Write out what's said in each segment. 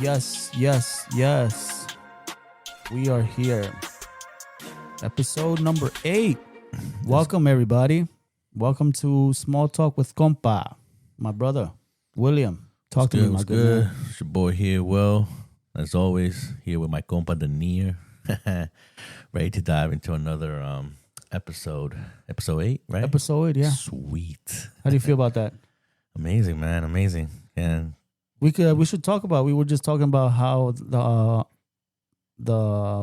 Yes. We are here. Episode number 8. Welcome, everybody. Welcome to Small Talk with Compa. My brother, William. Talk to me, my good man. It's your boy here, Will. As always, here with my compa Danir. Ready to dive into another episode. Episode 8, right? Episode 8, yeah. Sweet. How do you feel about that? Amazing, man. Amazing. And we should talk about. We were just talking about how the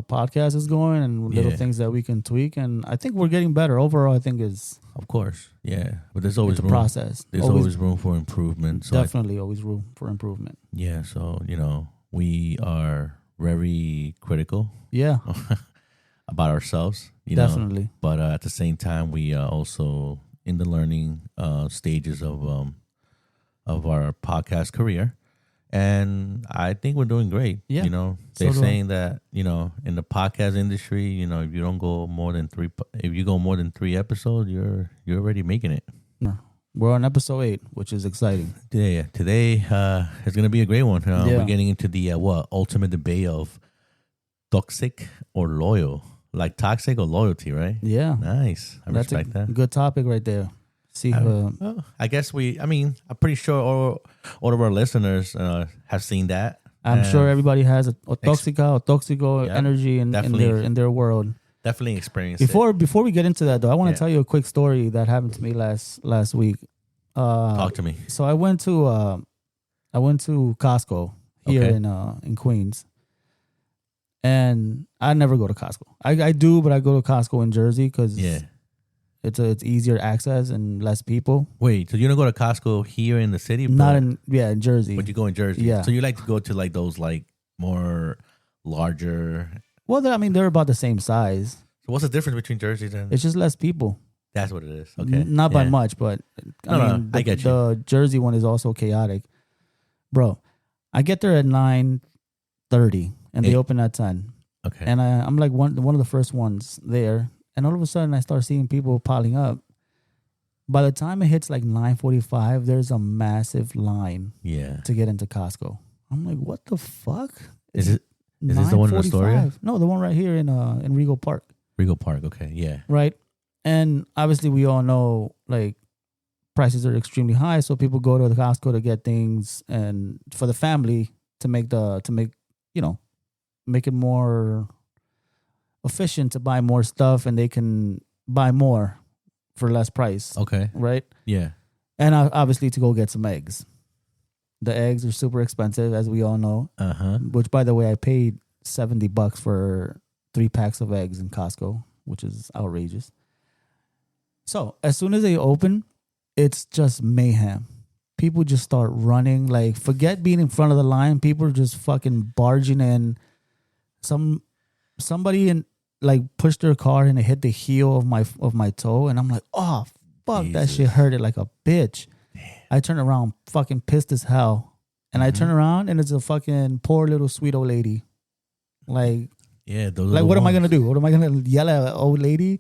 podcast is going and little things that we can tweak, and I think we're getting better overall. I think is of course, yeah, but there's always it's a room. process. There's always room for improvement. So definitely, always room for improvement. Yeah, so we are very critical. Yeah, about ourselves. Definitely. But at the same time, we are also in the learning stages of our podcast career. And I think we're doing great. Yeah. They're saying that, in the podcast industry, if you don't go more than 3, if you go more than 3 episodes, you're already making it. We're on episode 8, which is exciting. Today is going to be a great one. We're getting into the ultimate debate of toxic or loyal, like toxic or loyalty, right? Yeah. Nice. I respect that. Good topic right there. See, I guess I'm pretty sure all of our listeners have seen that. I'm sure everybody has a toxico energy in their world. Definitely experienced Before we get into that, though, I want to tell you a quick story that happened to me last week. Talk to me. So I went to Costco here in Queens, and I never go to Costco. I do, but I go to Costco in Jersey because it's easier access and less people. Wait, so you don't go to Costco here in the city? Not in Jersey. But you go in Jersey. Yeah. So you like to go to like those like more larger. Well, they're about the same size. So what's the difference between Jersey and? It's just less people. That's what it is. Okay. Not by much, but I get you. The Jersey one is also chaotic. Bro, I get there at 9:30 and they open at 10. Okay. And I'm like one of the first ones there. And all of a sudden, I start seeing people piling up. By the time it hits like 9:45, there's a massive line to get into Costco. I'm like, what the fuck? Is this the one in Astoria? No, the one right here in Regal Park. Regal Park, okay, yeah. Right? And obviously, we all know, like, prices are extremely high, so people go to the Costco to get things and for the family to make it more efficient to buy more stuff, and they can buy more for less price. Okay. Right? Yeah. And obviously to go get some eggs. The eggs are super expensive, as we all know. Which, by the way, I paid $70 for 3 packs of eggs in Costco, which is outrageous. So as soon as they open, it's just mayhem. People just start running. Like, forget being in front of the line. People are just fucking barging in. Somebody pushed their car and it hit the heel of my toe, and I'm like, oh fuck, Jesus. That shit hurted like a bitch. Damn. I turn around, fucking pissed as hell, and I turn around and it's a fucking poor little sweet old lady. Like, what am I gonna do? What am I gonna yell at an old lady?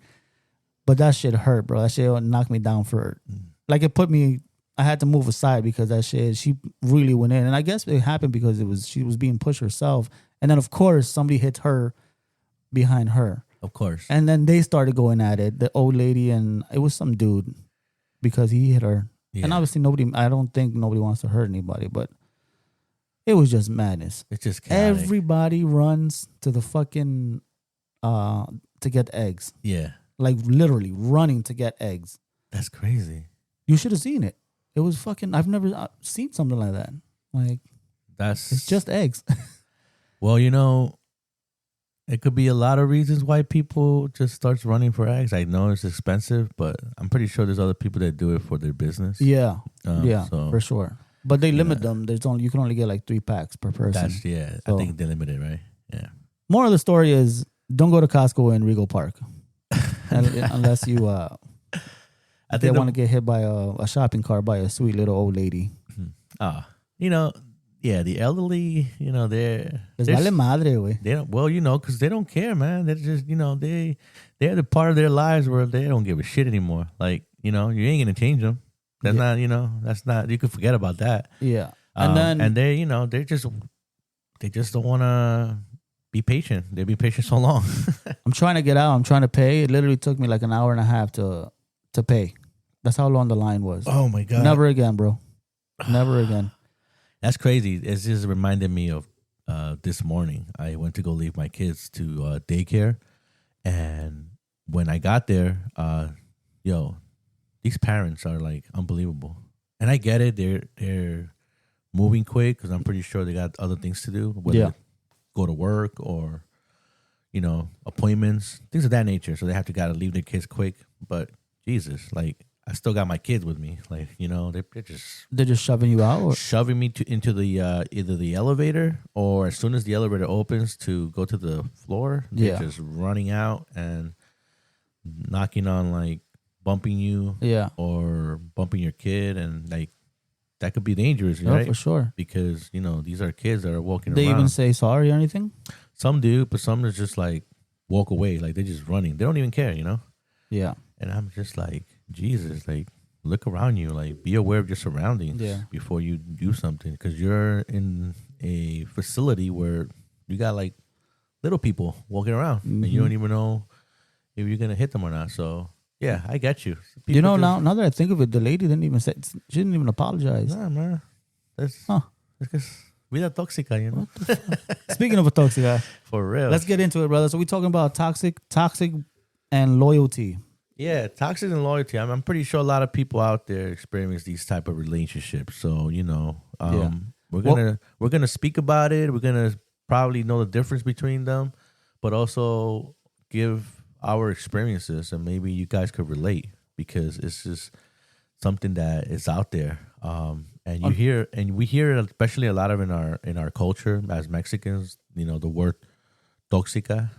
But that shit hurt, bro. That shit knocked me down like it put me. I had to move aside because that shit, she really went in, and I guess it happened because she was being pushed herself, and then of course somebody hit her behind her. Of course. And then they started going at it, the old lady, and it was some dude because he hit her. Yeah. And obviously I don't think nobody wants to hurt anybody, but it was just madness. It's just chaotic. Everybody runs to the fucking to get eggs. Yeah. Like literally running to get eggs. That's crazy. You should have seen it. It was fucking, I've never seen something like that. Like, it's just eggs. Well, it could be a lot of reasons why people just starts running for eggs. I know it's expensive, but I'm pretty sure there's other people that do it for their business. Yeah, for sure. But they limit them. You can only get like 3 packs per person. I think they limit it, right? Yeah. Moral of the story is, don't go to Costco in Regal Park unless you they want to get hit by a shopping cart by a sweet little old lady. The elderly, they're vale madre, güey. They don't, because they don't care, man. They're just, they're the part of their lives where they don't give a shit anymore. Like, you ain't gonna change them. That's not, that's not. You can forget about that. Yeah, and they, they're just they just don't want to be patient. They've been patient so long. I'm trying to get out. I'm trying to pay. It literally took me like an hour and a half to pay. That's how long the line was. Oh my God. Never again, bro. Never again. That's crazy. It just reminded me of this morning. I went to go leave my kids to daycare. And when I got there, these parents are like unbelievable. And I get it. They're moving quick because I'm pretty sure they got other things to do, whether go to work or, appointments, things of that nature. So they have to got to leave their kids quick. But Jesus, like, I still got my kids with me. Like, they're just shoving you out, or shoving me into the either the elevator, or as soon as the elevator opens to go to the floor, they're just running out and knocking on, like, bumping you, or bumping your kid, and like that could be dangerous, right? For sure. Because these are kids that are walking they around. They even say sorry or anything? Some do, but some is just like walk away, like they're just running. They don't even care, Yeah. And I'm just like, Jesus, like, look around you, like, be aware of your surroundings before you do something, because you're in a facility where you got like little people walking around, and you don't even know if you're gonna hit them or not. So yeah, I get you. People now that I think of it, the lady didn't even say, she didn't even apologize. Nah, man, that's because vida tóxica, Speaking of a toxic, for real. Let's get into it, brother. So we're talking about toxic, and loyalty. Yeah, toxic and loyalty. I'm pretty sure a lot of people out there experience these type of relationships. So we're gonna speak about it. We're gonna probably know the difference between them, but also give our experiences, and maybe you guys could relate, because it's just something that is out there. And we hear it, especially a lot of in our culture as Mexicans. The word tóxico,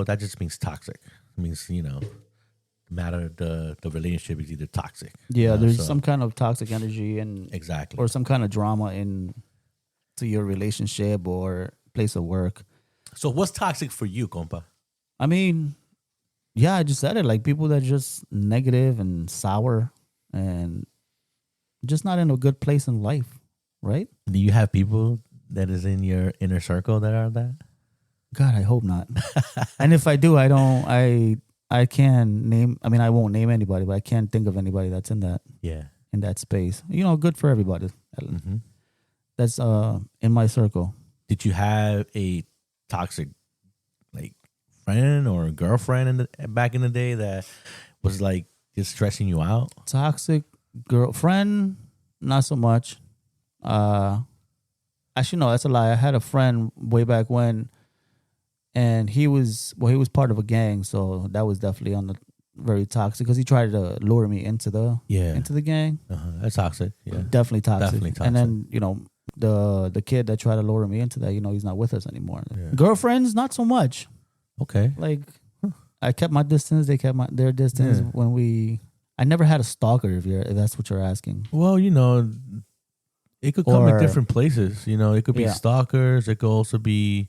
that just means toxic. It means the relationship is either toxic. Yeah, there's some kind of toxic energy and exactly, or some kind of drama to your relationship or place of work. So what's toxic for you, compa? I mean, yeah, I just said it. Like, people that are just negative and sour and just not in a good place in life, right? Do you have people that is in your inner circle that are that? God, I hope not. And if I do, I can name. I mean, I won't name anybody, but I can't think of anybody that's in that. Yeah, in that space. Good for everybody. Mm-hmm. That's in my circle. Did you have a toxic, like, friend or girlfriend back in the day that was like just stressing you out? Toxic girlfriend, not so much. Actually, no, that's a lie. I had a friend way back when, and he was part of a gang, so that was definitely on the very toxic, because he tried to lure me into the gang. That's toxic. Yeah, definitely toxic. And then the kid that tried to lure me into that, he's not with us anymore. Yeah. Girlfriends, not so much. Okay, like I kept my distance. They kept their distance when we. I never had a stalker. If that's what you're asking. Well, it could come in different places. It could be stalkers. It could also be,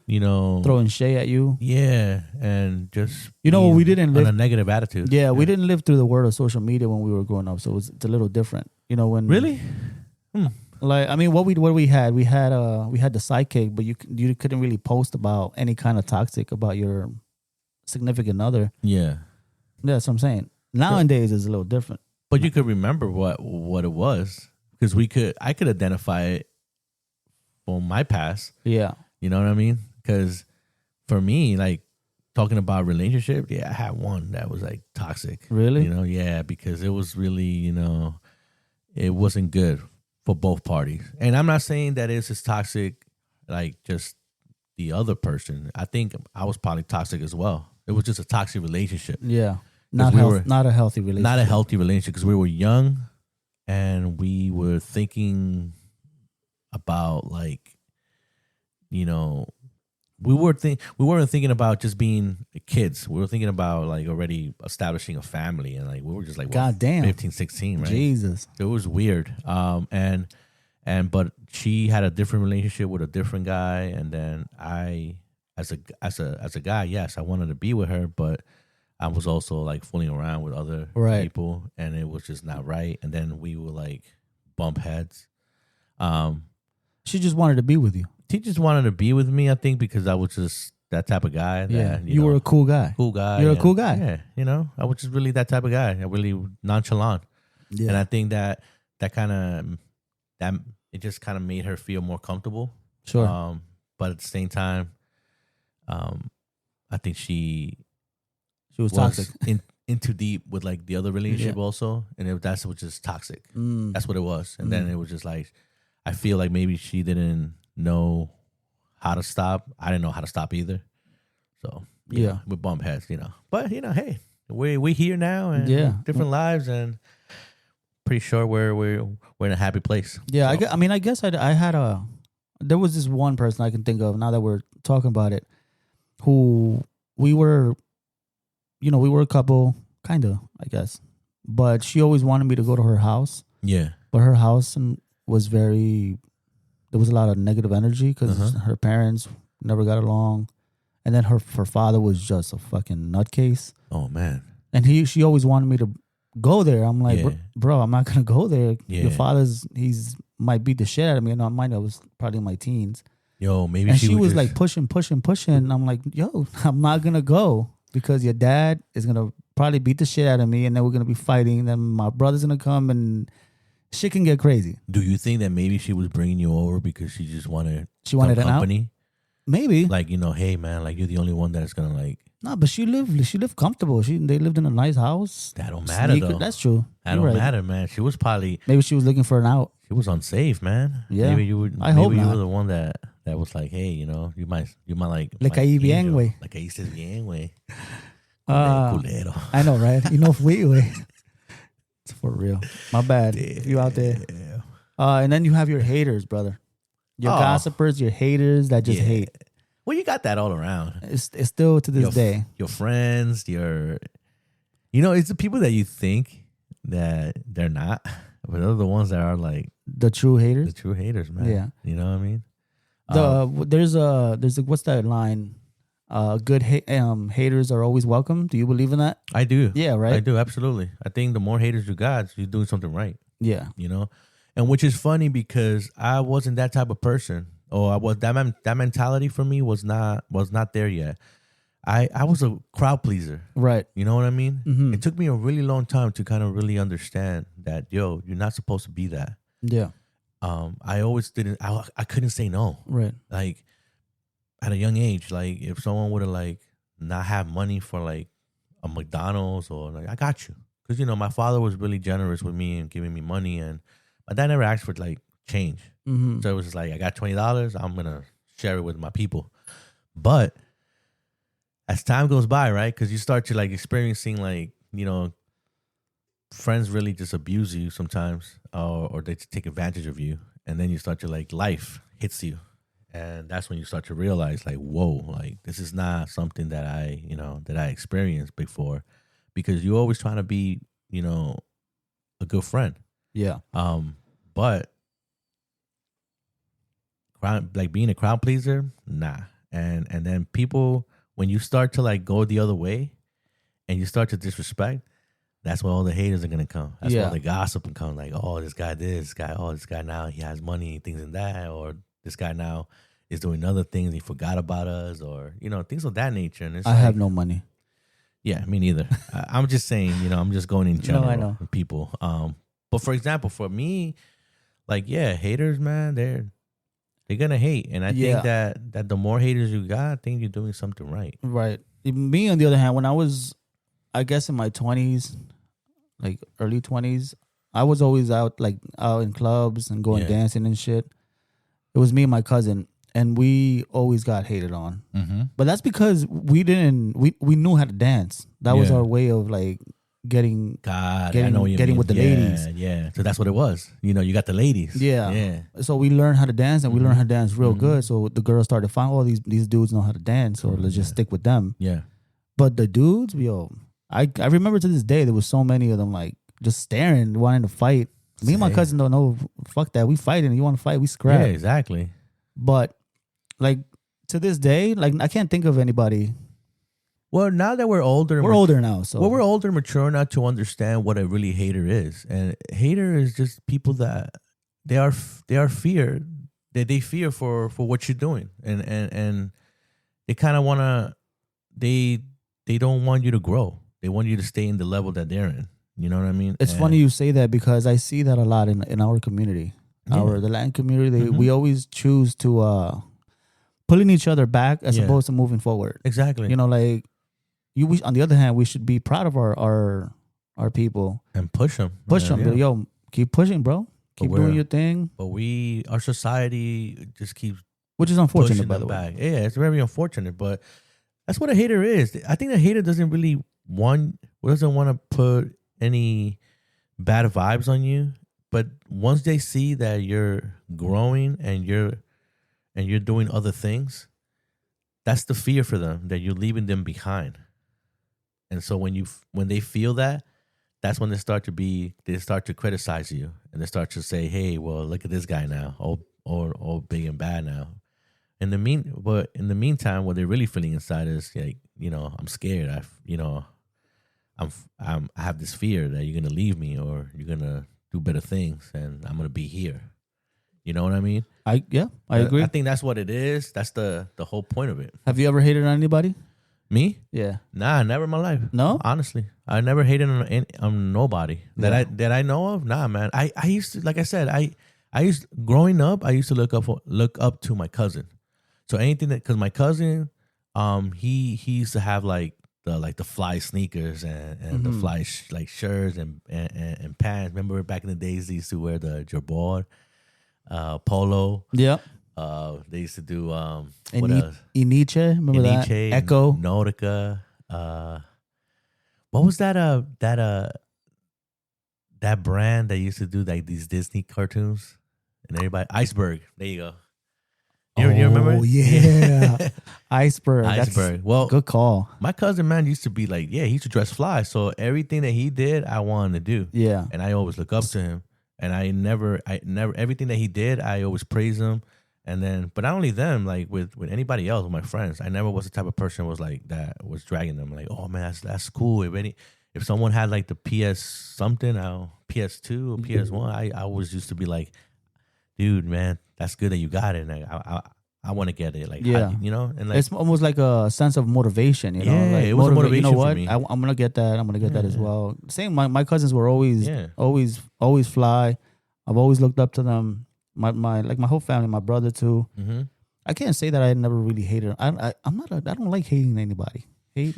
throwing shade at you. Yeah, and just we didn't live on a negative attitude. Yeah, we didn't live through the world of social media when we were growing up, so it's a little different. When really. Like, I mean, what we had the sidekick, but you couldn't really post about any kind of toxic about your significant other. Yeah, that's what I'm saying. Nowadays, it's a little different. But you could remember what it was, because I could identify it from my past. Yeah, you know what I mean? Because for me, like, talking about relationship, I had one that was like toxic. Really? Yeah, because it was really, it wasn't good for both parties. And I'm not saying that it's as toxic, like, just the other person. I think I was probably toxic as well. It was just a toxic relationship. Yeah. Not a healthy relationship. Not a healthy relationship, because we were young and we were thinking about, like, we weren't thinking about just being kids. We were thinking about, like, already establishing a family, and, like, we were just like, God damn, 15, 16, right? Jesus. It was weird. But she had a different relationship with a different guy, and then I, as a guy, yes, I wanted to be with her, but I was also, like, fooling around with other people, and it was just not right. And then we would, like, bump heads. She just wanted to be with you. She just wanted to be with me, I think, because I was just that type of guy. That, you were a cool guy. Cool guy. You're a cool guy. Yeah, you know, I was just really that type of guy. I really nonchalant. Yeah. And I think that it just kind of made her feel more comfortable. Sure. But at the same time, I think she was toxic. in too deep with like the other relationship also, and that's was just toxic. That's what it was. And then it was just like, I feel like maybe she didn't know how to stop. I didn't know how to stop either. So yeah, we bump heads, you know. But you know, hey, we here now and different lives, and pretty sure we're in a happy place. Yeah, so. I guess I had there was this one person I can think of now that we're talking about it, who we were a couple, kind of, I guess. But she always wanted me to go to her house. Yeah. But her house was there was a lot of negative energy because her parents never got along. And then her father was just a fucking nutcase. Oh, man. And she always wanted me to go there. I'm like, bro, I'm not going to go there. Yeah. Your father's, might beat the shit out of me. And I was probably in my teens. Yo, maybe and she was like pushing. I'm like, yo, I'm not going to go because your dad is going to probably beat the shit out of me. And then we're going to be fighting. And then my brother's going to come and shit can get crazy. Do you think that maybe she was bringing you over because she just wanted company? Out? Maybe. Like, you know, hey, man, like you're the only one that's going to like. No, but she lived comfortable. They lived in a nice house. That don't matter, though. That's true. That don't matter, man. She was probably. Maybe she was looking for an out. She was unsafe, man. Yeah. Maybe you would. I hope you not. were the one that was like, hey, you know, you might like. Le caí bien, güey. Le caíste bien, güey. I know, right? You know, güey. It's for real. My bad. Damn. You out there. And then you have your haters, brother. Your gossipers, your haters that just hate. Well, you got that all around. It's still to this day. Your friends, it's the people that you think that they're not, but they're the ones that are like the true haters. The true haters, man. Yeah, you know what I mean. There's what's that line? Good haters are always welcome. Do you believe in that? I do. Yeah, right. I do, absolutely. I think the more haters you got, you're doing something right. Yeah, you know, and which is funny because I wasn't that type of person. Oh, I was that mentality for me was not there yet. I was a crowd pleaser. Right. You know what I mean? Mm-hmm. It took me a really long time to kind of really understand that, yo, you're not supposed to be that. Yeah. I always didn't I couldn't say no. Right. Like at a young age, like if someone would have like not have money for like a McDonald's or like I got you. Cuz my father was really generous with me and giving me money, and my dad never asked for like change. Mm-hmm. So it was just like, I got $20. I'm going to share it with my people. But as time goes by, right? Because you start to like experiencing like, friends really just abuse you sometimes, or they take advantage of you. And then you start to like, life hits you. And that's when you start to realize like, whoa, like this is not something that I experienced before, because you're always trying to be, a good friend. Yeah. But like being a crowd pleaser, nah. And then people, when you start to like go the other way and you start to disrespect, that's where all the haters are gonna come. That's where all the gossip can come. Like, oh, this guy this guy now he has money, things and that, or this guy now is doing other things, he forgot about us, or things of that nature. And it's I have no money. Yeah, me neither. I'm just saying, I'm just going in general. No, I know. People. But for example, for me, like, yeah, haters, man, they're gonna hate, and I think that the more haters you got, I think you're doing something right. Right. Me, on the other hand, when I was, I guess, in my 20s, like early 20s, I was always out in clubs and going dancing and shit. It was me and my cousin, and we always got hated on. Mm-hmm. But that's because we knew how to dance. That was our way of like getting with the ladies. Yeah. So that's what it was. You got the ladies. Yeah. So we learned how to dance, and we learned how to dance real good. So the girls started to find, these dudes know how to dance, so let's just stick with them. Yeah. But the dudes, I remember to this day there was so many of them like just staring, wanting to fight. Me and my cousin don't know. Fuck that. We fighting. You want to fight? We scrap. Yeah, exactly. But like to this day, like I can't think of anybody. Well, now that we're older, older now. So we're older, mature enough to understand what a really hater is. And hater is just people that they are fear. they fear for what you're doing, and they kind of wanna they don't want you to grow. They want you to stay in the level that they're in. You know what I mean? It's funny you say that because I see that a lot in our community, the Latin community. We always choose to pulling each other back as opposed to moving forward. Exactly. You know, like on the other hand, we should be proud of our people and push them. Yo, keep pushing, bro. Keep doing your thing. But our society just keeps, which is unfortunate, by the way. Back. Yeah, it's very unfortunate, but that's what a hater is. I think a hater doesn't want to put any bad vibes on you, but once they see that you're growing and you're doing other things, that's the fear for them, that you're leaving them behind. And so when they feel that, that's when they start to criticize you, and they start to say, "Hey, well, look at this guy now, all big and bad now." But in the meantime, what they're really feeling inside is like, I'm scared. I have this fear that you're gonna leave me or you're gonna do better things, and I'm gonna be here. You know what I mean? I agree. I think that's what it is. That's the whole point of it. Have you ever hated on anybody? Me? Yeah. Nah, never in my life. No? Honestly, I never hated on nobody that I know of. Nah, man. I used to, like I said, growing up, I used to look up to my cousin. So anything because my cousin, he used to have like the fly sneakers and the fly shirts and pants. Remember back in the days they used to wear the jabot, polo. Yeah. They used to do what else? Iniche, remember that? Echo, Nautica. What was that brand that used to do like these Disney cartoons and everybody? Iceberg. There you go. You remember? Oh yeah, Iceberg. Iceberg. Well, good call. My cousin, man, used to be like, he used to dress fly. So everything that he did, I wanted to do. Yeah, and I always look up to him. And I never everything that he did, I always praise him. And then, but not only them, like with anybody else, with my friends, I never was the type of person who was like that was dragging them. Like, oh man, that's cool. If someone had like the PS something, PS2 or PS1, I always used to be like, dude, man, that's good that you got it. And I want to get it. Like, and like, it's almost like a sense of motivation. Yeah, like it was a motivation. You know what? For me. I'm gonna get that. I'm gonna get that as well. Same. My cousins were always fly. I've always looked up to them. My whole family, my brother too. Mm-hmm. I can't say that I never really hated. I don't like hating anybody,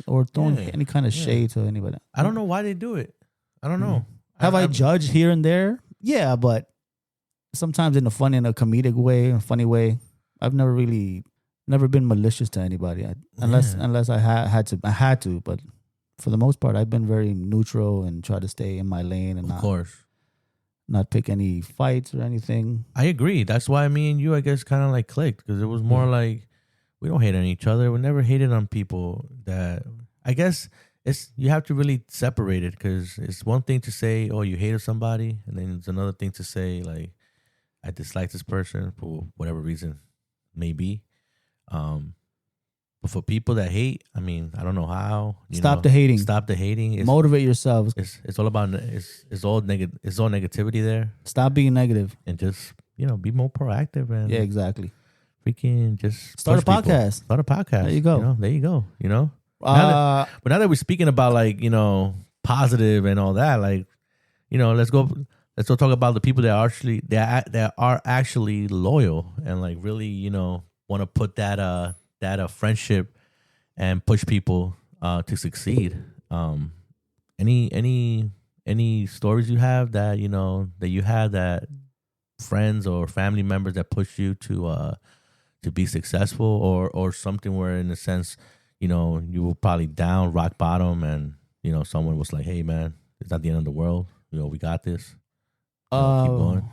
or throwing any kind of shade to anybody. I don't know why they do it. I don't know. Have I judged here and there? Yeah, but sometimes in a comedic way, in a funny way. I've never been malicious to anybody unless I had to. But for the most part, I've been very neutral and try to stay in my lane and not pick any fights or anything. I agree. That's why me and you, I guess, kind of like clicked, because it was more like we don't hate on each other. We never hated on people. That I guess you have to really separate it, because it's one thing to say, oh, you hated somebody, and then it's another thing to say like, I dislike this person for whatever reason, maybe. But for people that hate, I mean, I don't know how. Stop the hating. Stop the hating. Motivate yourselves. It's all about it's all negativity there. Stop being negative and just be more proactive and exactly. Freaking just start a podcast. Start a podcast. There you go. There you go. Now that we're speaking about like positive and all that, like let's go talk about the people that are actually loyal and like really want to put that friendship and push people to succeed. Any stories you have that that you had, that friends or family members that push you to be successful, or something where in a sense you were probably down rock bottom and someone was like, hey man, it's not the end of the world, we got this, keep going,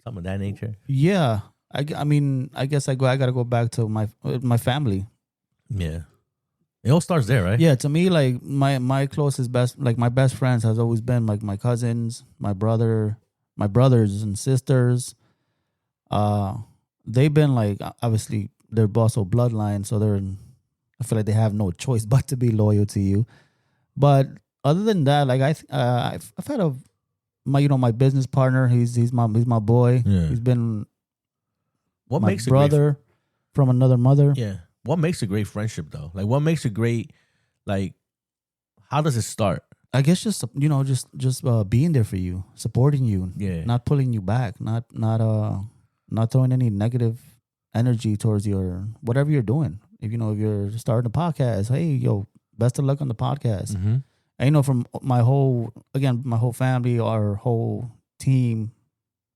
something of that nature. Yeah. I mean, I guess I gotta go back to my family. Yeah, it all starts there, right? Yeah, to me, like my closest my best friends has always been like my cousins, my brothers and sisters. They've been like, obviously they're also bloodline, so I feel like they have no choice but to be loyal to you. But other than that, like I've had my business partner. He's my boy. Yeah. He's been What my makes brother from another mother. Yeah. What makes a great friendship though? Like what makes a great, like, how does it start? I guess just being there for you, supporting you, Yeah. not pulling you back, not throwing any negative energy towards your whatever you're doing. If you're starting a podcast, hey yo, best of luck on the podcast. Mm-hmm. And from my whole family, our whole team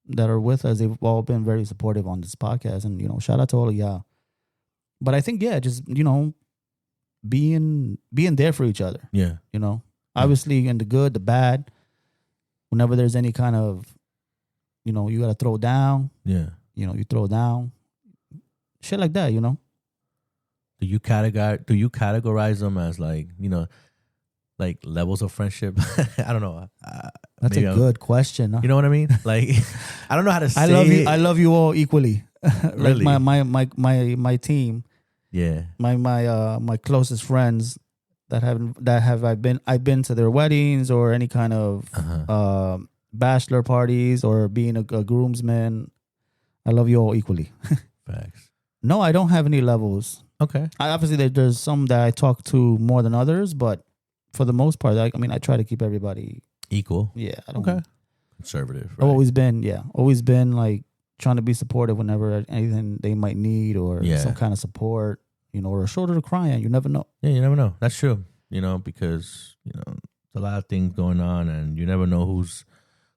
that are with us, they've all been very supportive on this podcast, and shout out to all of y'all. But I think just being there for each other. Yeah. Obviously in the good, the bad. Whenever there's any kind of, you gotta throw down. Yeah. You throw down. Shit like that. Do you categorize them as like like levels of friendship? I don't know. That's a good question. Huh? You know what I mean? Like I don't know how to say. I love you all equally. Like Really? my team. Yeah. My closest friends I've been to their weddings or any kind of bachelor parties or being a groomsman. I love you all equally. Facts. No, I don't have any levels. Okay. Obviously, there's some that I talk to more than others, but for the most part, I try to keep everybody equal. Yeah. Okay. Conservative. Right? I've always been like trying to be supportive whenever anything they might need or some kind of support. Or a shoulder to cry on. You never know. Yeah, you never know. That's true. Because there's a lot of things going on, and you never know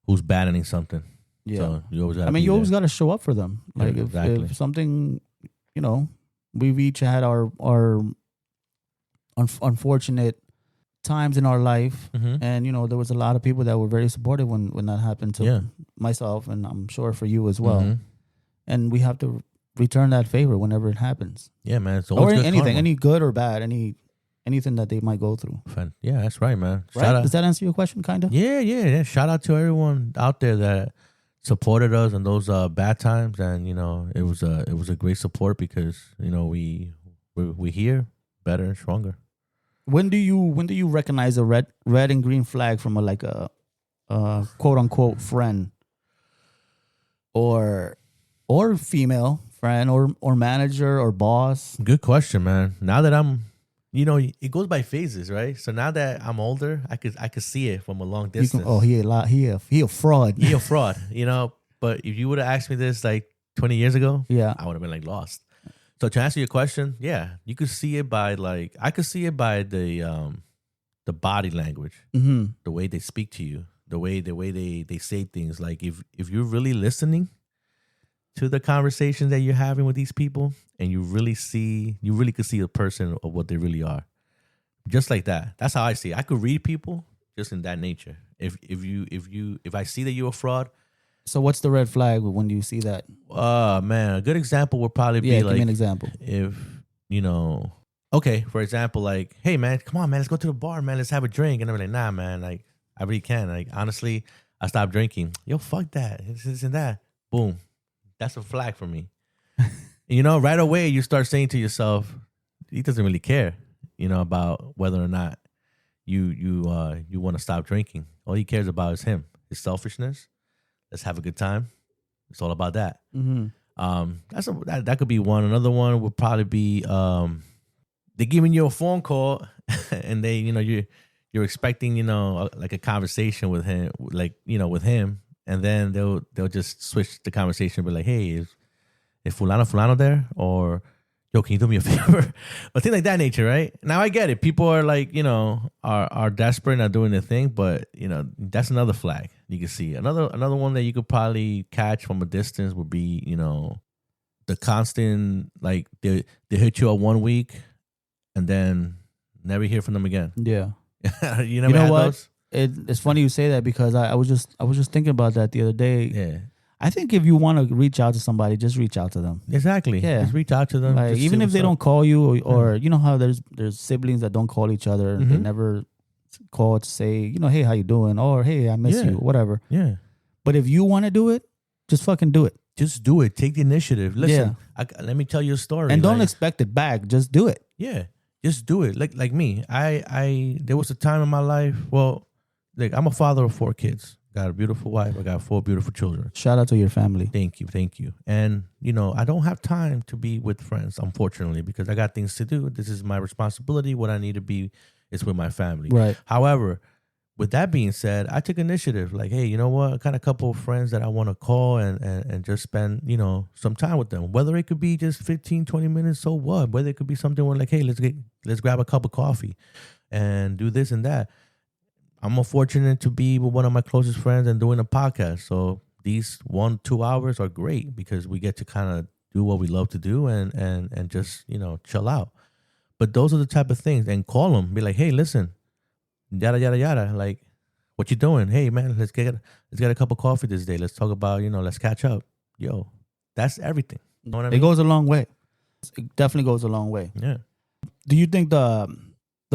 who's battling something. Yeah, so you always got. You always got to show up for them. Like exactly. if something, we've each had our unfortunate times in our life, and there was a lot of people that were very supportive when that happened to myself, and I'm sure for you as well. And we have to return that favor whenever it happens. Yeah, man. It's always or good anything, karma. any good or bad, anything that they might go through. Yeah, that's right, man. Right? Does that answer your question, kind of? Yeah. Shout out to everyone out there that supported us in those bad times, and it was a great support because we here better and stronger. When do you recognize a red and green flag from a quote unquote friend or female friend or manager or boss? Good question, man. Now that I'm, it goes by phases, right? So now that I'm older, I could see it from a long distance. He a fraud. He a fraud, But if you would have asked me this like 20 years ago, I would have been like lost. So to answer your question, you could see it by I could see it by the body language, the way they speak to you, the way they say things. Like if you're really listening to the conversations that you're having with these people, and you really could see a person of what they really are, just like that. That's how I see it. I could read people just in that nature. If I see that you're a fraud. So what's the red flag when you see that? Man, a good example would probably be give me an example. If okay, for example, like, hey man, come on man, let's go to the bar, man, let's have a drink, and I'm like, nah man, like I really can't. Like honestly, I stopped drinking. Yo, fuck that. This and that. Boom. That's a flag for me. Right away you start saying to yourself, he doesn't really care, about whether or not you want to stop drinking. All he cares about is his selfishness. Let's have a good time. It's all about that. That could be one. Another one would probably be they're giving you a phone call, and they you're expecting like a conversation with him, with him. And then they'll just switch the conversation, be like, "Hey, is fulano there?" Or, "Yo, can you do me a favor?" Or things like that nature, right? Now I get it. People are like, are desperate, not doing their thing, but that's another flag you can see. Another one that you could probably catch from a distance would be, the constant, like they hit you up 1 week, and then never hear from them again. Yeah, you never had those? It's funny you say that because I was just thinking about that the other day. Yeah. I think if you want to reach out to somebody, just reach out to them. Exactly. Yeah. Just reach out to them. Like, even if they don't call you or you know how there's siblings that don't call each other. They never call to say, hey, how you doing? Or, hey, I miss you, whatever. Yeah. But if you want to do it, just fucking do it. Just do it. Take the initiative. Listen, let me tell you a story. And don't expect it back. Just do it. Yeah. Just do it. Like me. I there was a time in my life, well, like I'm a father of 4 kids. got a beautiful wife. I got 4 beautiful children. Shout out to your family. Thank you. And I don't have time to be with friends, unfortunately, because I got things to do. This is my responsibility. What I need to be is with my family. Right. However, with that being said, I took initiative. Like, hey, you know what? I got a couple of friends that I want to call and just spend, some time with them. Whether it could be just 15, 20 minutes, so what? Whether it could be something where like, hey, let's grab a cup of coffee and do this and that. I'm fortunate to be with one of my closest friends and doing a podcast. So these 1-2 hours are great because we get to kind of do what we love to do and just, chill out. But those are the type of things. And call them, be like, hey, listen. Yada yada yada. Like, what you doing? Hey man, let's get a cup of coffee this day. Let's talk about, let's catch up. Yo, that's everything. You know what I mean? It goes a long way. It definitely goes a long way. Yeah. Do you think the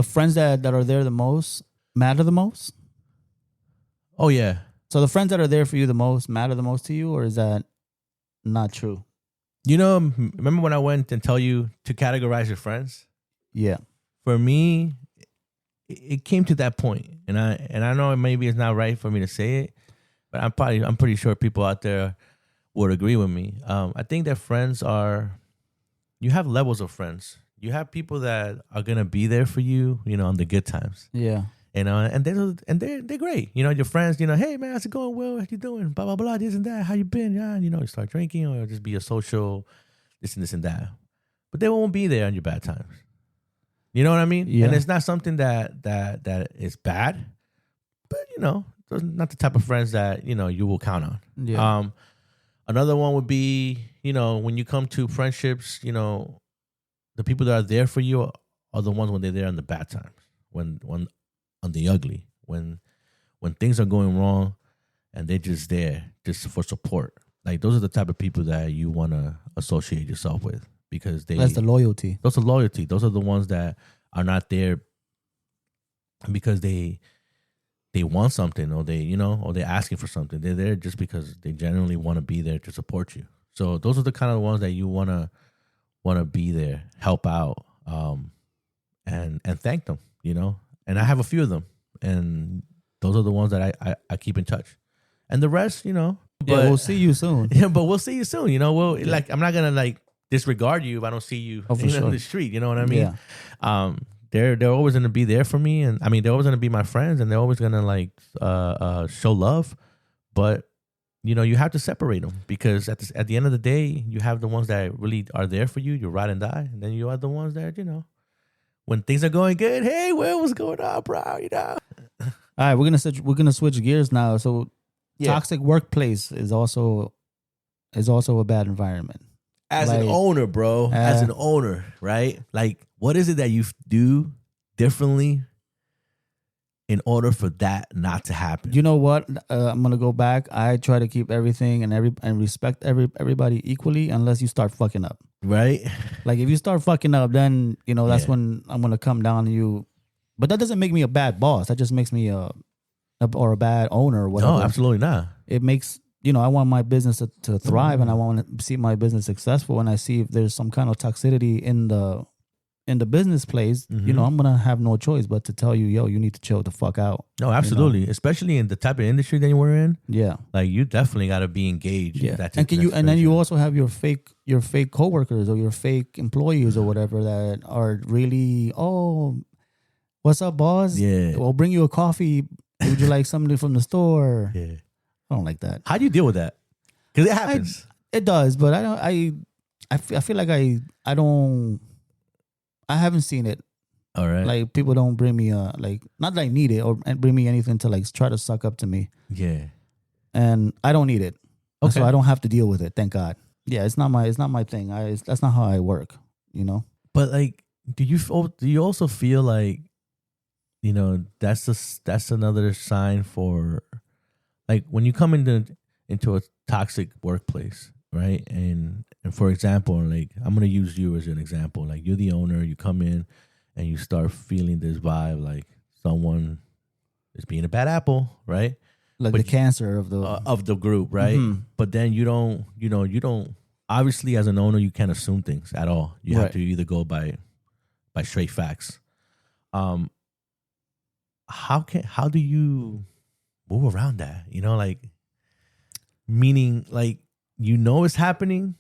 friends that are there the most matter the most? Oh yeah. So the friends that are there for you the most matter the most to you, or is that not true? Remember when I went and tell you to categorize your friends? Yeah. For me, it came to that point, and I know maybe it's not right for me to say it, but I'm pretty sure people out there would agree with me. I think that friends you have levels of friends. You have people that are gonna be there for you, on the good times. Yeah. And they're great. Your friends. Hey man, how's it going? Will, how you doing? Blah blah blah. This and that. How you been? Yeah. You start drinking or just be a social, this and that. But they won't be there on your bad times. You know what I mean? Yeah. And it's not something that is bad, but those are not the type of friends that you will count on. Yeah. Another one would be when you come to friendships, the people that are there for you are the ones when they're there on the bad times, when on the ugly, when things are going wrong, and they're just there just for support. Like those are the type of people that you want to associate yourself with. Because that's the loyalty. Those are loyalty. Those are the ones that are not there because they want something or or they're asking for something. They're there just because they genuinely want to be there to support you. So those are the kind of ones that you want to be there, help out, and thank them. And I have a few of them, and those are the ones that I keep in touch. And the rest, But we'll see you soon. Yeah, but we'll see you soon. Like I'm not gonna disregard you if I don't see you on the street. You know what I mean? Yeah. They're always gonna be there for me, and I mean they're always gonna be my friends, and they're always gonna show love. But you have to separate them because at the end of the day, you have the ones that really are there for you. You ride and die, and then you have the ones that when things are going good. Hey, Will, what's going on, bro? All right, we're gonna switch gears now. So, toxic workplace is also a bad environment. As an owner, bro, as an owner, right? Like, what is it that you do differently in order for that not to happen? You know what? I'm gonna go back. I try to keep everything and respect everybody equally, unless you start fucking up. Right? Like if you start fucking up, then that's when I'm gonna come down to you. But that doesn't make me a bad boss. That just makes me a bad owner or whatever. No, absolutely not. It makes. I want my business to thrive, and I want to see my business successful. And I see if there's some kind of toxicity in the business place, I'm gonna have no choice but to tell you, yo, you need to chill the fuck out. No, absolutely, especially in the type of industry that we're in. Yeah, like you definitely got to be engaged. Yeah, and then you also have your fake coworkers or your fake employees or whatever that are really, oh, what's up, boss? Yeah, we'll bring you a coffee. Would you like something from the store? Yeah. I don't like that. How do you deal with that? Because it happens. It does, but I don't. I feel like I haven't seen it. All right. Like people don't bring me not that I need it or bring me anything to try to suck up to me. Yeah. And I don't need it. Okay. So I don't have to deal with it. Thank God. Yeah, it's not my thing. That's not how I work. But do you also feel like that's another sign for. Like when you come into a toxic workplace, right? And for example, like I'm gonna use you as an example. Like you're the owner, you come in and you start feeling this vibe, like someone is being a bad apple, right? Like the cancer of the group, right? Mm-hmm. But then you don't. Obviously, as an owner, you can't assume things at all. You have to either go by straight facts. move around that, like meaning like it's happening.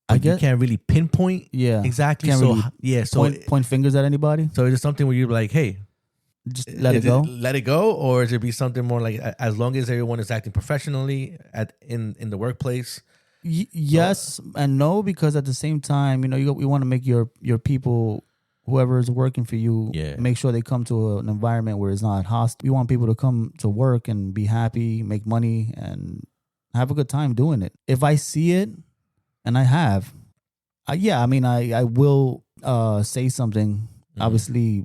I guess you can't really pinpoint exactly. Can't So really so point fingers at anybody. So is it something where you're like, hey, just let it go? Let it go, or is it be something more like as long as everyone is acting professionally in the workplace? Yes and no, because at the same time, you want to make your people, whoever is working for you, make sure they come to an environment where it's not hostile. We want people to come to work and be happy, make money, and have a good time doing it. If I see it, and I have, I will say something, obviously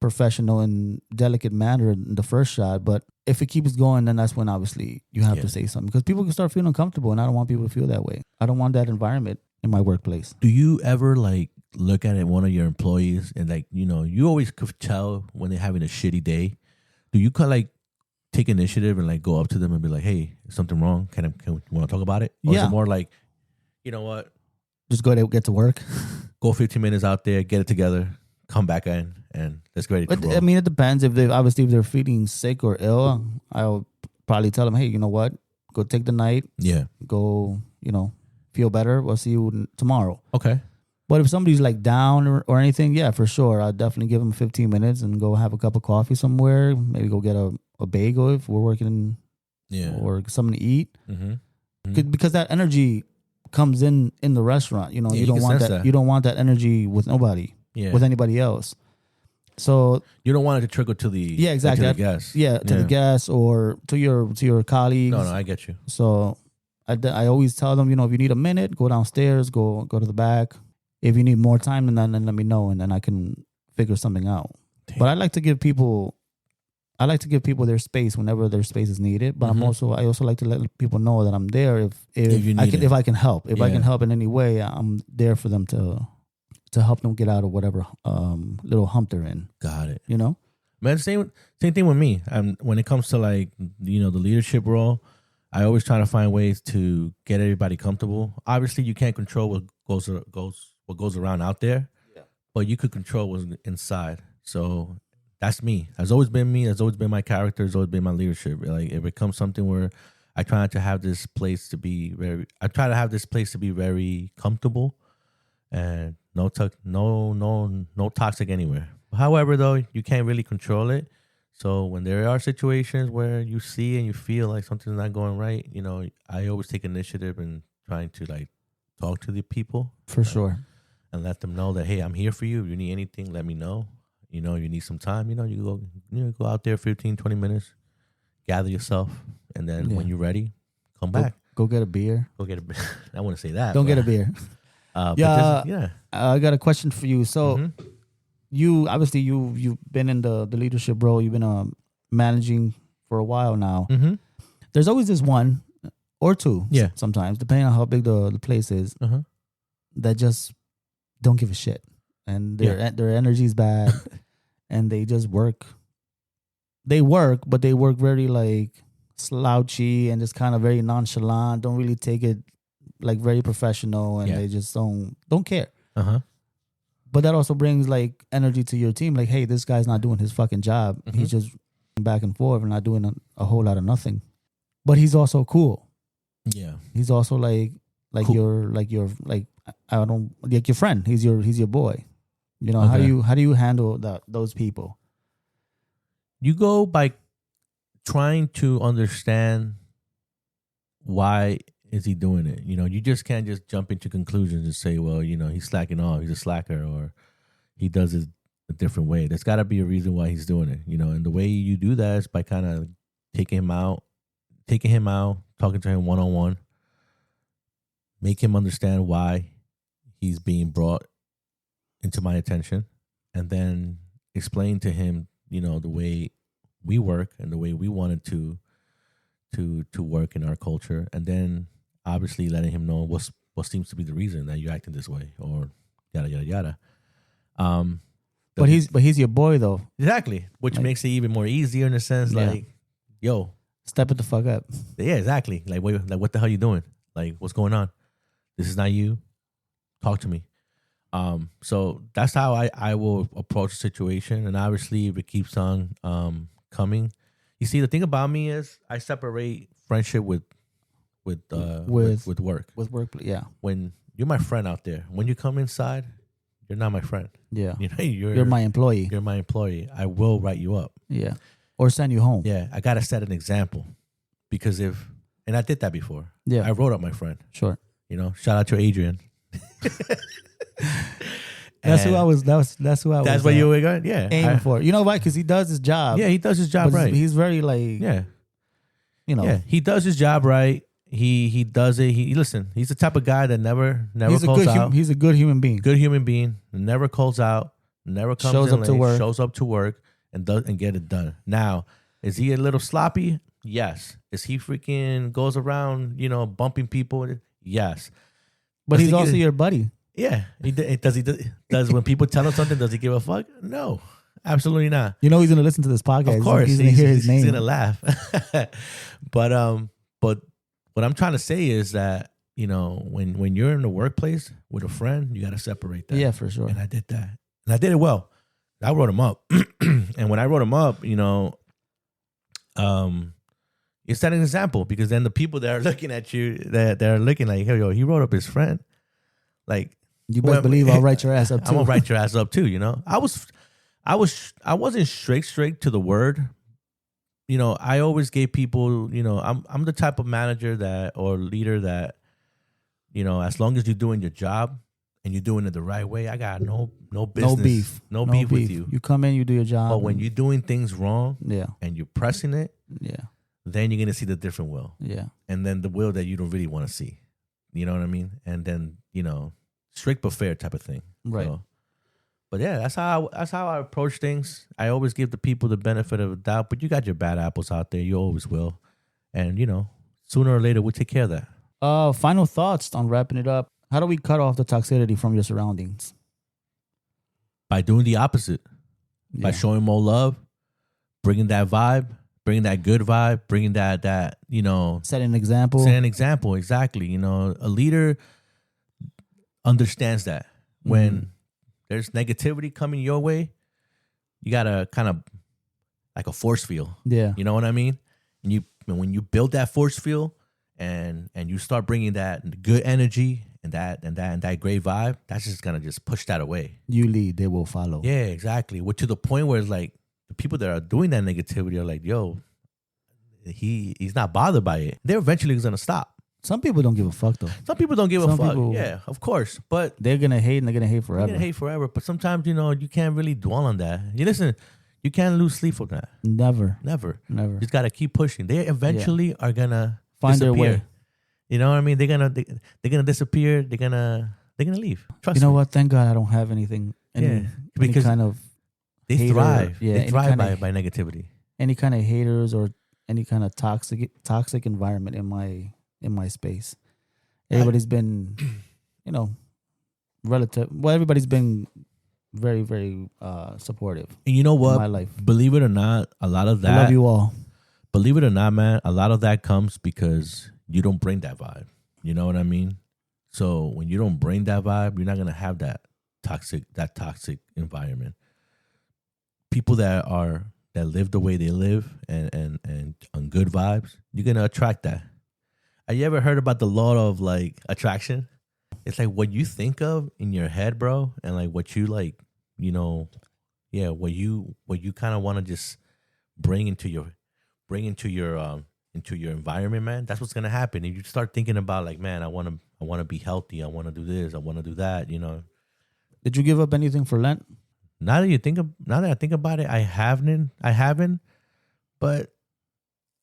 professional and delicate manner in the first shot. But if it keeps going, then that's when obviously you have to say something, because people can start feeling uncomfortable, and I don't want people to feel that way. I don't want that environment in my workplace. Do you ever like look at one of your employees and like, you always could tell when they're having a shitty day? Do you kind of like take initiative and like go up to them and be like, hey, is something wrong? Can we want to talk about it? Or is it more like, you know what? Just go to get to work. Go 15 minutes out there, get it together, come back in, and let's get ready to roll. I mean, it depends. If they're feeling sick or ill, I'll probably tell them, hey, you know what? Go take the night. Yeah. Go, feel better. We'll see you tomorrow. Okay. But if somebody's like down or anything, yeah, for sure. I'll definitely give them 15 minutes and go have a cup of coffee somewhere. Maybe go get a bagel if we're working, or something to eat. Mm-hmm. Because that energy comes in the restaurant. You don't want that. You don't want that energy with nobody, with anybody else. So you don't want it to trickle to the exactly to the guests. To the guests or to your colleagues. No, I get you. So I always tell them, if you need a minute, go downstairs, go to the back. If you need more time, then let me know, and then I can figure something out. Damn. But I like to give people their space whenever their space is needed. But I also like to let people know that I'm there if I can help. If I can help in any way, I'm there for them to help them get out of whatever little hump they're in. Got it. Man, same thing with me. When it comes to like the leadership role, I always try to find ways to get everybody comfortable. Obviously, you can't control what goes around out there, but you could control what's inside. So that's me. Has always been me. Has always been my character. Has always been my leadership. Like it becomes something where I try to have this place to be very comfortable, and no toxic anywhere. However, though, you can't really control it. So when there are situations where you see and you feel like something's not going right, I always take initiative and trying to like talk to the people for sure, and let them know that, hey, I'm here for you. If you need anything, let me know. You need some time. You go out there 15, 20 minutes, gather yourself, and then when you're ready, come back. Go get a beer. Go get a beer. I want to say that. Don't get a beer. I got a question for you. So you obviously you've been in the leadership role. You've been managing for a while now. Mm-hmm. There's always this one or two, sometimes, depending on how big the place is, that just don't give a shit. And their energy is bad, and they just work. They work, but they work very like slouchy and just kind of very nonchalant. Don't really take it like very professional, and they just don't care. But that also brings like energy to your team. Like, hey, this guy's not doing his fucking job. Mm-hmm. He's just back and forth and not doing a whole lot of nothing. But he's also cool. Yeah, he's also like cool. your friend. He's your boy. How do you handle those people? You go by trying to understand why is he doing it. You just can't just jump into conclusions and say, well, he's slacking off, he's a slacker, or he does it a different way. There's got to be a reason why he's doing it. And the way you do that is by kind of taking him out, talking to him one-on-one, make him understand why he's being brought into my attention, and then explain to him, the way we work and the way we wanted to work in our culture, and then obviously letting him know what seems to be the reason that you're acting this way, or yada yada yada. But he's your boy though. Exactly, which makes it even more easier in a sense. Like, yo, step it the fuck up. Yeah, exactly. Like, what the hell you doing? Like, what's going on? This is not you. Talk to me. So that's how I will approach the situation. And obviously, if it keeps on coming, You see, the thing about me is I separate friendship with work. With work, yeah. When you're my friend out there, when you come inside, you're not my friend. Yeah. You know, you're my employee. You're my employee. I will write you up. Yeah. Or send you home. Yeah. I got to set an example because and I did that before. Yeah. I wrote up my friend. Sure. You know, shout out to Adrian. That's who I was. That's who I was. That's what you were going. Yeah. Aiming for. You know why? Because he does his job. Yeah, he does his job right. He's very like. Yeah. You know. Yeah, he does his job right. He does it. Listen. He's the type of guy that never calls out. He's a good human being. Good human being. Never calls out. Never comes shows in up late, to work. Shows up to work and get it done. Now, is he a little sloppy? Yes. Is he freaking goes around, bumping people? Yes. But he's also your buddy. Yeah. Does when people tell him something, does he give a fuck? No. Absolutely not. You know he's gonna listen to this podcast. Of course, he's gonna hear his name. He's gonna laugh. But what I'm trying to say is that when you're in the workplace with a friend, you got to separate that. Yeah, for sure. And I did that, and I did it well. I wrote him up, and when I wrote him up, you set an example because then the people that are looking at you, that are looking like, hey, yo, he wrote up his friend. Like, you best believe I'll write your ass up too. I'm gonna write your ass up too. I wasn't straight to the word. I always gave people, I'm the type of manager or leader that, as long as you're doing your job and you're doing it the right way, I got no business, no beef with you. You come in, you do your job. But when you're doing things wrong, yeah, and you're pressing it, yeah, then you're gonna see the different will, yeah, and then the will that you don't really want to see. You know what I mean? And then strict but fair type of thing, right? So, but yeah, that's how I approach things. I always give the people the benefit of the doubt, but you got your bad apples out there. You always will. And, sooner or later, we'll take care of that. Final thoughts on wrapping it up. How do we cut off the toxicity from your surroundings? By doing the opposite. Yeah. By showing more love, bringing that vibe, bringing that good vibe, bringing that set an example. Set an example, exactly. A leader understands that when there's negativity coming your way, you gotta kind of like a force field. Yeah, you know what I mean. And when you build that force field, and you start bringing that good energy and that great vibe, that's just gonna just push that away. You lead, they will follow. Yeah, exactly. Well, to the point where it's like the people that are doing that negativity are like, yo, he's not bothered by it. They're eventually gonna stop. Some people don't give a fuck, though. Some people don't give a fuck. Yeah, of course. But they're going to hate, and they're going to hate forever. They're going to hate forever. But sometimes, you can't really dwell on that. You can't lose sleep on that. Never. You just got to keep pushing. They eventually are going to find their way. You know what I mean? They're gonna disappear. They're gonna leave. Trust me. You know what? Thank God I don't have anything. Because kind of they hater, thrive. Yeah, they thrive by negativity. Any kind of haters or any kind of toxic environment in my space. Everybody's been, relative. Well, everybody's been very, very supportive. And you know what? In my life. Believe it or not, a lot of that. I love you all. Believe it or not, man, a lot of that comes because you don't bring that vibe. You know what I mean? So when you don't bring that vibe, you're not gonna have that toxic environment. People that live the way they live and on good vibes, you're gonna attract that. Have you ever heard about the law of like attraction? It's like what you think of in your head, bro, and like what you like, what you kind of want to just bring into your environment, man. That's what's gonna happen. If you start thinking about like, man, I want to be healthy, I want to do this, I want to do that, Did you give up anything for Lent? Now that I think about it, I haven't, but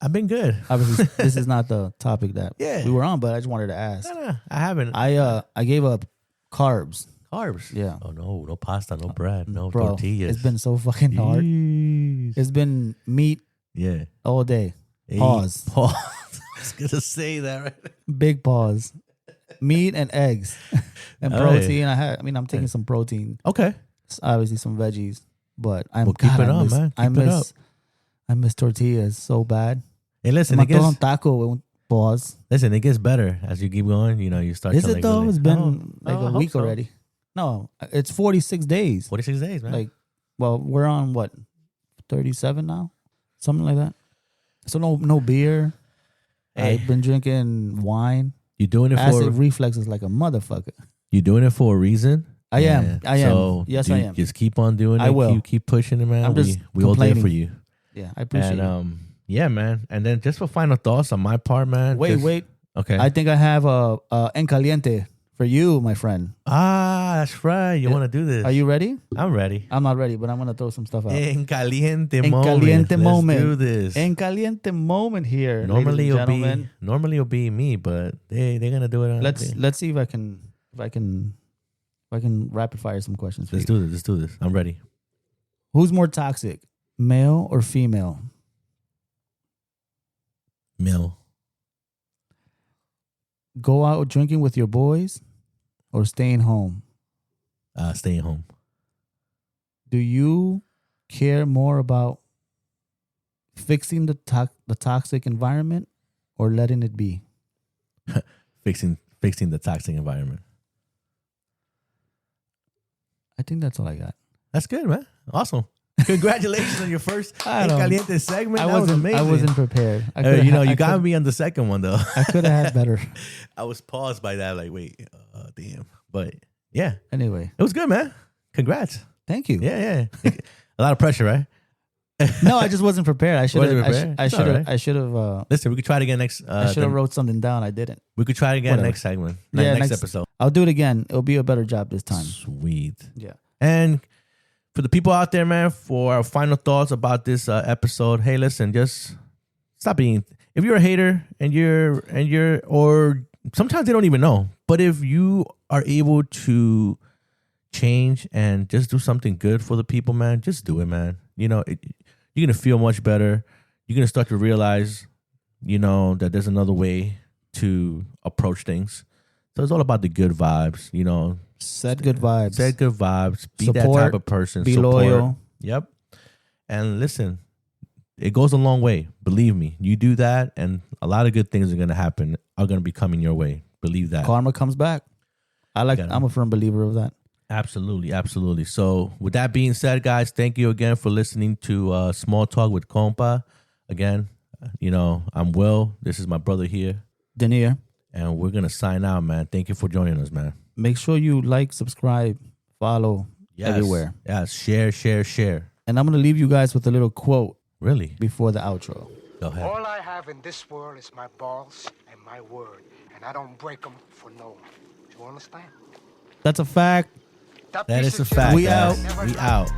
I've been good. Obviously, this is not the topic that we were on, but I just wanted to ask. No, I haven't. I gave up carbs. Carbs? Yeah. Oh, no pasta, no bread, no Bro, tortillas. It's been so fucking hard. It's been meat all day. Pause. I was going to say that, right? Big pause. Meat and eggs and protein. I'm taking some protein. Okay. Obviously some veggies, but keep it up, man. I miss tortillas so bad. Hey, listen, pause. Listen, it gets better as you keep going. You start. Is to it though? It's been a week already. No, it's 46 days. 46 days, man. We're on what, 37 now, something like that. So no beer. Hey. I've been drinking wine. You're doing it Acid for reflexes like a motherfucker. You're doing it for a reason. I am. So Yes, I am. Just keep on doing it. I will. Keep pushing it, man. I'm just we all there complaining. for you. Yeah, I appreciate it. Yeah, man. And then just for final thoughts on my part, man. Wait. Okay. I think I have a en caliente for you, my friend. That's right. You want to do this? Are you ready? I'm ready. I'm not ready, but I'm gonna throw some stuff out. En caliente En moment. caliente moment. Let's do this. En caliente moment here. Normally ladies and it'll be me, but they're gonna do it. Let's see if I can rapid fire some questions. Let's do this. I'm ready. Who's more toxic, male or female? Male. Go out drinking with your boys or staying home? Staying home. Do you care more about fixing the toxic environment or letting it be? fixing the toxic environment. I think that's all I got. That's good, man. Awesome. Congratulations on your first En Caliente segment. That was amazing. I wasn't prepared. You got me on the second one, though. I could have had better. I was paused by that, like, wait, damn. But, yeah. Anyway. It was good, man. Congrats. Thank you. Yeah. A lot of pressure, right? No, I just wasn't prepared. I should have. Listen, we could try it again next. I should have wrote something down. I didn't. We could try it again next segment. Next episode. I'll do it again. It'll be a better job this time. Sweet. Yeah. And for the people out there, man, for our final thoughts about this episode, hey, listen, just stop being. If you're a hater or sometimes they don't even know, but if you are able to change and just do something good for the people, man, just do it, man. You're gonna feel much better. You're gonna start to realize, that there's another way to approach things. So it's all about the good vibes, Set good vibes. Set good vibes. Be Support, that type of person. Be Support. loyal. Yep. And listen, it goes a long way. Believe me. You do that, and a lot of good things are going to be coming your way. Believe that. Karma comes back. I'm a firm believer of that. Absolutely. Absolutely. So with that being said, guys, thank you again for listening to Small Talk with Compa. Again, I'm Will. This is my brother here. Danir. And we're going to sign out, man. Thank you for joining us, man. Make sure you like, subscribe, follow everywhere. Yes. Share. And I'm going to leave you guys with a little quote. Really? Before the outro. Go ahead. All I have in this world is my balls and my word. And I don't break them for no one. Do you understand? That's a fact. That is a fact. We out. We out.